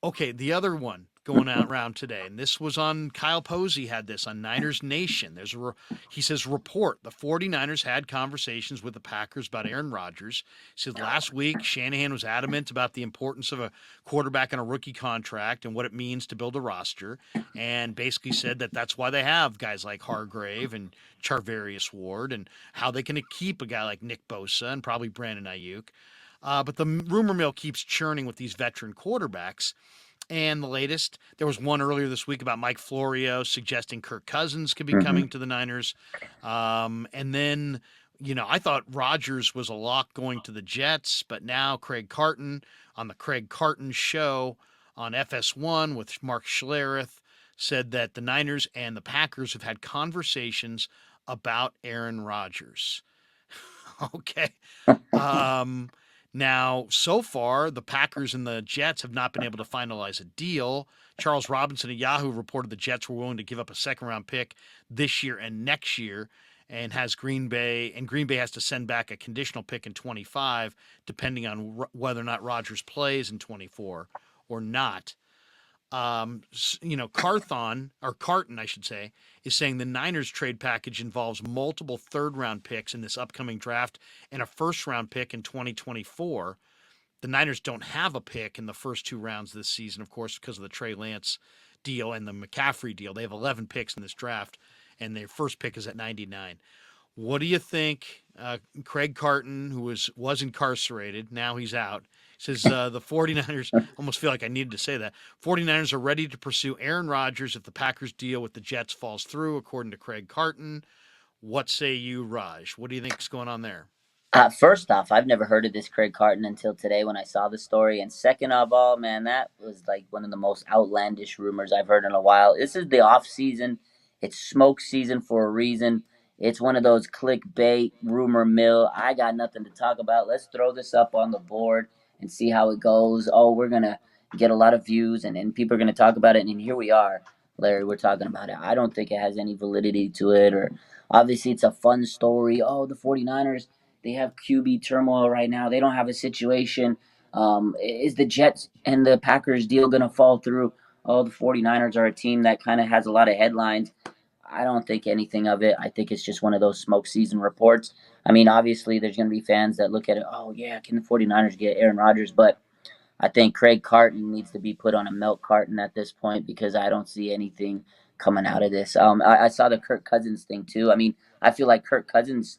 Okay, the other one going out around today, and this was on Kyle Posey had this on Niners Nation. He says report the 49ers had conversations with the Packers about Aaron Rodgers. He said last week Shanahan was adamant about the importance of a quarterback on a rookie contract and what it means to build a roster, and basically said that that's why they have guys like Hargrave and Charvarius Ward, and how they can keep a guy like Nick Bosa and probably Brandon Ayuk. But the rumor mill keeps churning with these veteran quarterbacks. And the latest, there was one earlier this week about Mike Florio suggesting Kirk Cousins could be Hmm. coming to the Niners. And then, I thought Rodgers was a lock going to the Jets, but now Craig Carton on the Craig Carton show on FS1 with Mark Schlereth said that the Niners and the Packers have had conversations about Aaron Rodgers. Okay. Um, Now, so far, the Packers and the Jets have not been able to finalize a deal. Charles Robinson at Yahoo reported the Jets were willing to give up a second round pick this year and next year, and Green Bay has to send back a conditional pick in 25, depending on whether or not Rodgers plays in 24 or not. Carton, I should say, is saying the Niners trade package involves multiple third round picks in this upcoming draft and a first round pick in 2024. The Niners don't have a pick in the first two rounds this season, of course, because of the Trey Lance deal and the McCaffrey deal. They have 11 picks in this draft, and their first pick is at 99. What do you think? Craig Carton, who was incarcerated, now he's out, says the 49ers, almost feel like I needed to say that. 49ers are ready to pursue Aaron Rodgers if the Packers deal with the Jets falls through, according to Craig Carton. What say you, Raj? What do you think is going on there? First off, I've never heard of this Craig Carton until today when I saw the story. And second of all, man, that was like one of the most outlandish rumors I've heard in a while. This is the off season. It's smoke season for a reason. It's one of those clickbait rumor mill. I got nothing to talk about. Let's throw this up on the board and see how it goes. Oh, we're gonna get a lot of views and people are gonna talk about it. And here we are, Larry. We're talking about it. I don't think it has any validity to it. Or obviously, it's a fun story. Oh, the 49ers, they have QB turmoil right now. They don't have a situation. Is the Jets and the Packers deal going to fall through? Oh, the 49ers are a team that kind of has a lot of headlines. I don't think anything of it. I think it's just one of those smoke season reports. I mean, obviously, there's going to be fans that look at it, oh, yeah, can the 49ers get Aaron Rodgers? But I think Craig Carton needs to be put on a milk carton at this point because I don't see anything coming out of this. I saw the Kirk Cousins thing too. I mean, I feel like Kirk Cousins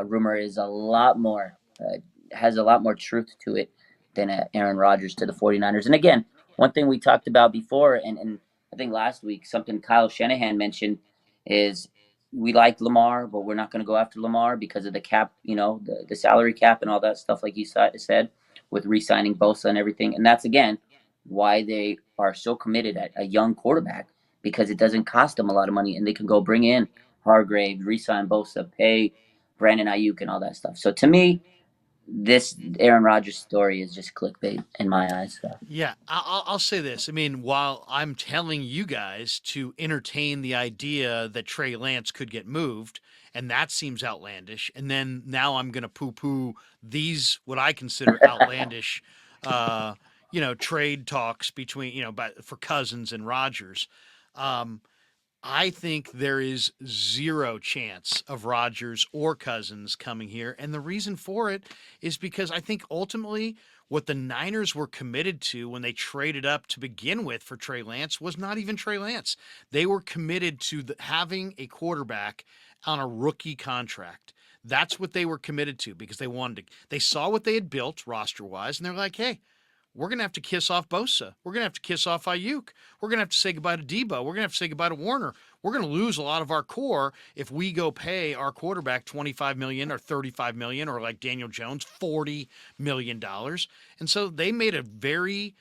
rumor is a lot more has a lot more truth to it than Aaron Rodgers to the 49ers. And again, one thing we talked about before, and I think last week, something Kyle Shanahan mentioned is we like Lamar, but we're not going to go after Lamar because of the cap, the salary cap and all that stuff, like you said, with re-signing Bosa and everything. And that's again why they are so committed at a young quarterback because it doesn't cost them a lot of money, and they can go bring in Hargrave, re-sign Bosa, pay Brandon Ayuk, and all that stuff. So to me, this Aaron Rodgers story is just clickbait in my eyes. So. Yeah, I'll say this. I mean, while I'm telling you guys to entertain the idea that Trey Lance could get moved, and that seems outlandish, and then now I'm going to poo poo these, what I consider outlandish, trade talks between, for Cousins and Rodgers. Um, I think there is zero chance of Rodgers or Cousins coming here. And the reason for it is because I think ultimately what the Niners were committed to when they traded up to begin with for Trey Lance was not even Trey Lance. They were committed to having a quarterback on a rookie contract. That's what they were committed to because they saw what they had built roster wise, and they're like, hey, we're going to have to kiss off Bosa. We're going to have to kiss off Ayuk. We're going to have to say goodbye to Debo. We're going to have to say goodbye to Warner. We're going to lose a lot of our core if we go pay our quarterback $25 million or $35 million or like Daniel Jones $40 million. And so they made a very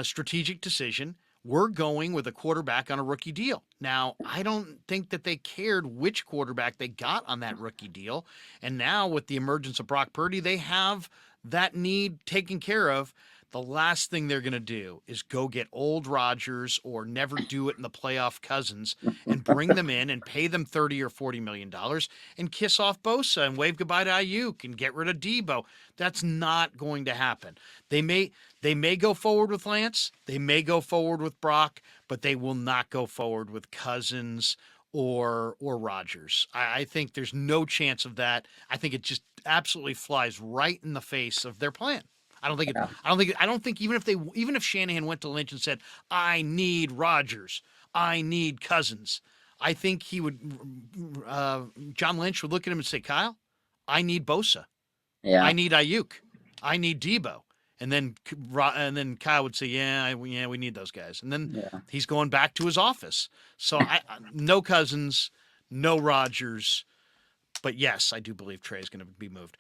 strategic decision. We're going with a quarterback on a rookie deal. Now, I don't think that they cared which quarterback they got on that rookie deal. And now with the emergence of Brock Purdy, they have that need taken care of. The last thing they're going to do is go get old Rodgers or never do it in the playoff Cousins and bring them in and pay them 30 or 40 million dollars and kiss off Bosa and wave goodbye to Ayuk and get rid of Debo. That's not going to happen. They They may go forward with Lance, they may go forward with Brock, but they will not go forward with Cousins or Rodgers. I think there's no chance of that. I think it just absolutely flies right in the face of their plan. I don't think it. Yeah. I don't think even if Shanahan went to Lynch and said, "I need Rodgers, I need Cousins," I think he would. John Lynch would look at him and say, "Kyle, I need Bosa, I Yeah. need Ayuk, I need Debo." And then Kyle would say, "Yeah, we need those guys." And then Yeah. he's going back to his office. So no Cousins, no Rodgers, but yes, I do believe Trey is going to be moved.